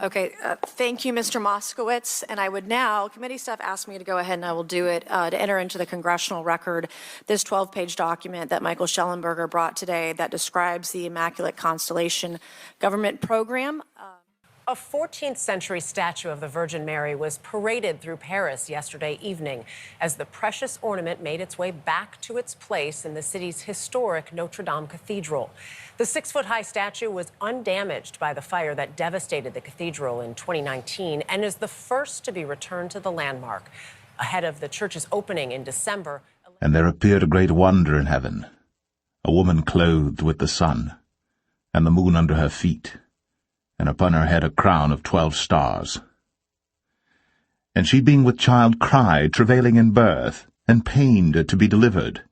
Okay, thank you, Mr. Moskowitz. And I would now, committee staff asked me to go ahead and I will do it, to enter into the congressional record this 12-page document that Michael Schellenberger brought today that describes the Immaculate Constellation government program. A 14th century statue of the Virgin Mary was paraded through Paris yesterday evening as the precious ornament made its way back to its place in the city's historic Notre Dame Cathedral. The 6-foot-high statue was undamaged by the fire that devastated the cathedral in 2019 and is the first to be returned to the landmark. Ahead of the church's opening in December. And there appeared a great wonder in heaven, a woman clothed with the sun, and the moon under her feet, and upon her head a crown of 12 stars. And she, being with child, cried, travailing in birth, and pained to be delivered.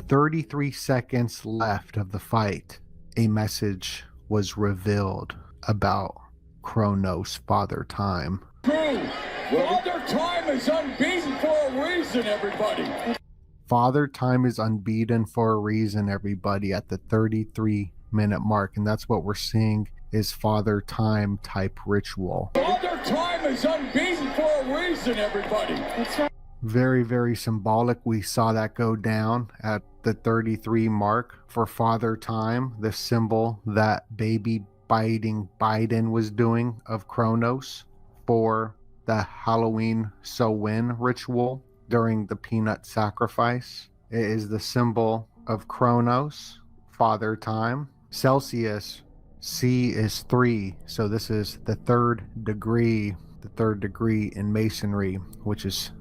33 seconds left of the fight, a message was revealed about Kronos, Father Time. Father Time is unbeaten for a reason, everybody. Father Time is unbeaten for a reason, everybody, at the 33-minute mark, and that's what we're seeing is Father Time type ritual. Father Time is unbeaten for a reason, everybody. That's right. Very, very symbolic. We saw that go down at the 33 mark for Father Time, the symbol that baby biting Biden was doing of Kronos for the Halloween sow-in ritual during the peanut sacrifice. It is the symbol of Kronos, Father Time. Celsius, C is 3, so this is the third degree in Masonry, which is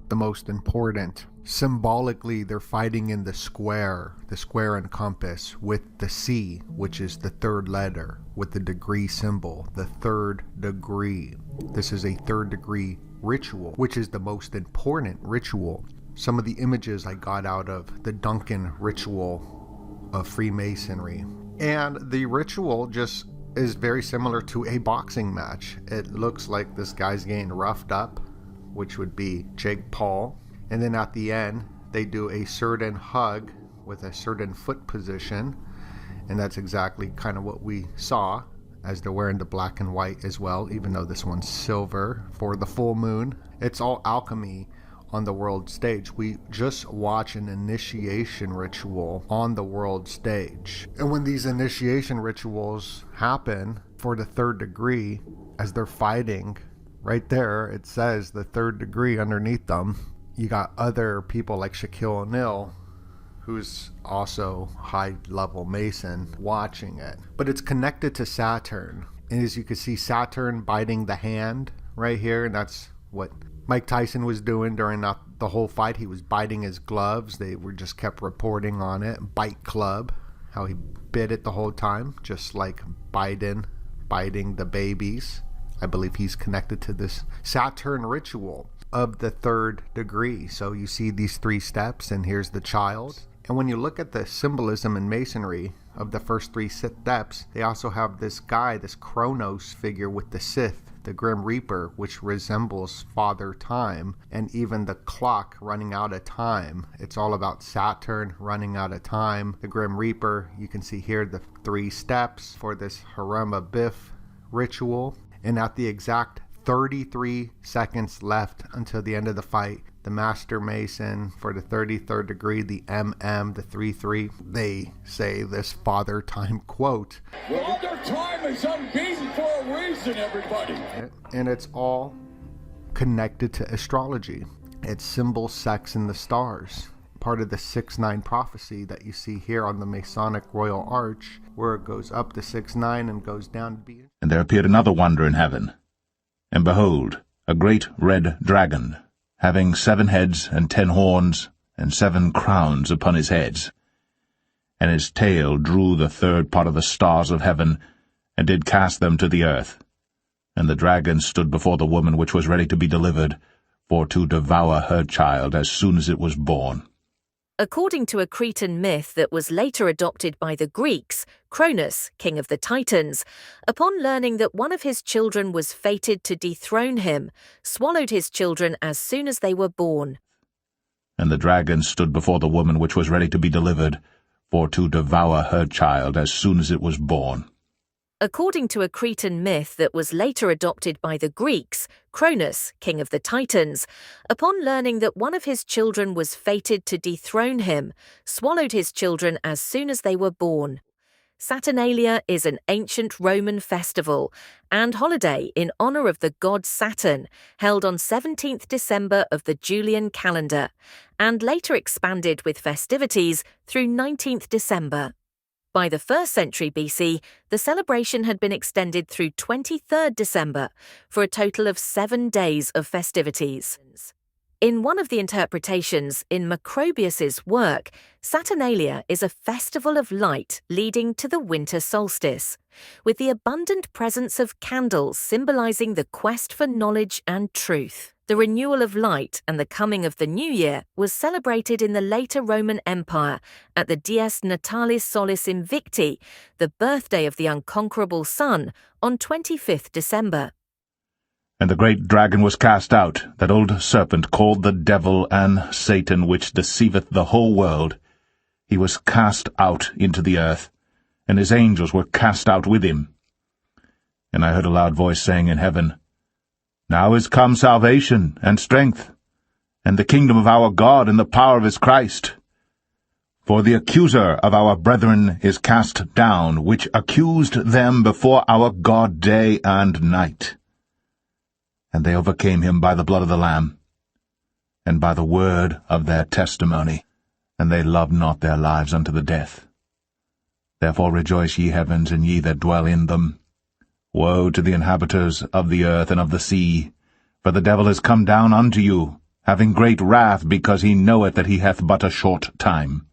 the most important. Symbolically, they're fighting in the square and compass, with the C, which is the third letter, with the degree symbol, the third degree. This is a third degree ritual, which is the most important ritual. Some of the images I got out of the Duncan ritual of Freemasonry. And the ritual just is very similar to a boxing match. It looks like this guy's getting roughed up, which would be Jake Paul. And then at the end, they do a certain hug with a certain foot position. And that's exactly kind of what we saw, as they're wearing the black and white as well, even though this one's silver for the full moon. It's all alchemy on the world stage. We just watch an initiation ritual on the world stage. And when these initiation rituals happen for the third degree, as they're fighting, right there, it says the third degree underneath them. You got other people like Shaquille O'Neal, who's also high-level Mason, watching it. But it's connected to Saturn. And as you can see, Saturn biting the hand right here, and that's what Mike Tyson was doing during the whole fight. He was biting his gloves. They were just kept reporting on it. Bite Club, how he bit it the whole time, just like Biden biting the babies. I believe he's connected to this Saturn ritual of the third degree. So you see these 3 steps, and here's the child. And when you look at the symbolism in Masonry of the first 3 steps, they also have this guy, this Kronos figure with the Sith, the Grim Reaper, which resembles Father Time, and even the clock running out of time. It's all about Saturn running out of time. The Grim Reaper, you can see here the 3 steps for this Harema Biff ritual. And at the exact 33 seconds left until the end of the fight, the Master Mason for the 33rd degree, the MM, the 3-3, they say this Father Time quote. Father Time is unbeaten for a reason, everybody. And it's all connected to astrology. It's symbol, sex, and the stars. Part of the 6-9 prophecy that you see here on the Masonic Royal Arch, where it goes up to 6-9 and goes down to be. And there appeared another wonder in heaven. And behold, a great red dragon, having 7 heads and 10 horns, and 7 crowns upon his heads. And his tail drew the third part of the stars of heaven, and did cast them to the earth. And the dragon stood before the woman which was ready to be delivered, for to devour her child as soon as it was born. According to a Cretan myth that was later adopted by the Greeks, Cronus, king of the Titans, upon learning that one of his children was fated to dethrone him, swallowed his children as soon as they were born. And the dragon stood before the woman which was ready to be delivered, for to devour her child as soon as it was born. According to a Cretan myth that was later adopted by the Greeks, Cronus, king of the Titans, upon learning that one of his children was fated to dethrone him, swallowed his children as soon as they were born. Saturnalia is an ancient Roman festival and holiday in honor of the god Saturn, held on 17th December of the Julian calendar, and later expanded with festivities through 19th December. By the 1st century BC, the celebration had been extended through 23rd December for a total of 7 days of festivities. In one of the interpretations in Macrobius's work, Saturnalia is a festival of light leading to the winter solstice, with the abundant presence of candles symbolizing the quest for knowledge and truth. The renewal of light and the coming of the new year was celebrated in the later Roman Empire at the Dies Natalis Solis Invicti, the birthday of the unconquerable sun, on 25th December. And the great dragon was cast out, that old serpent called the devil and Satan, which deceiveth the whole world. He was cast out into the earth, and his angels were cast out with him. And I heard a loud voice saying in heaven, Now is come salvation and strength, and the kingdom of our God and the power of his Christ. For the accuser of our brethren is cast down, which accused them before our God day and night. And they overcame him by the blood of the Lamb, and by the word of their testimony, and they loved not their lives unto the death. Therefore rejoice, ye heavens, and ye that dwell in them. Woe to the inhabitants of the earth and of the sea, for the devil is come down unto you, having great wrath, because he knoweth that he hath but a short time.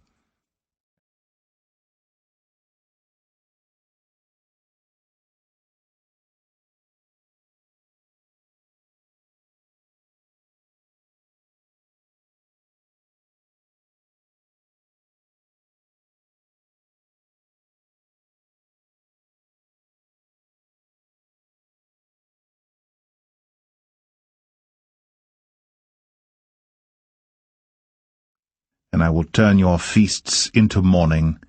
And I will turn your feasts into mourning,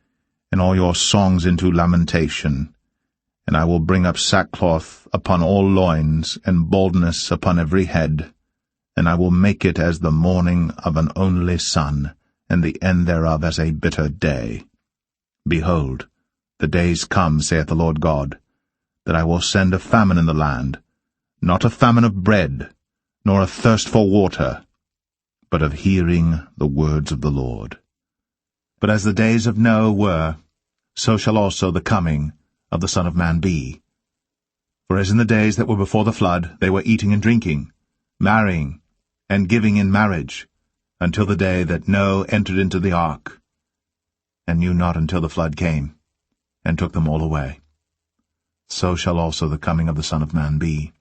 and all your songs into lamentation. And I will bring up sackcloth upon all loins, and baldness upon every head. And I will make it as the mourning of an only son, and the end thereof as a bitter day. Behold, the days come, saith the Lord God, that I will send a famine in the land, not a famine of bread, nor a thirst for water, but of hearing the words of the Lord. But as the days of Noah were, so shall also the coming of the Son of Man be. For as in the days that were before the flood, they were eating and drinking, marrying, and giving in marriage, until the day that Noah entered into the ark, and knew not until the flood came, and took them all away. So shall also the coming of the Son of Man be.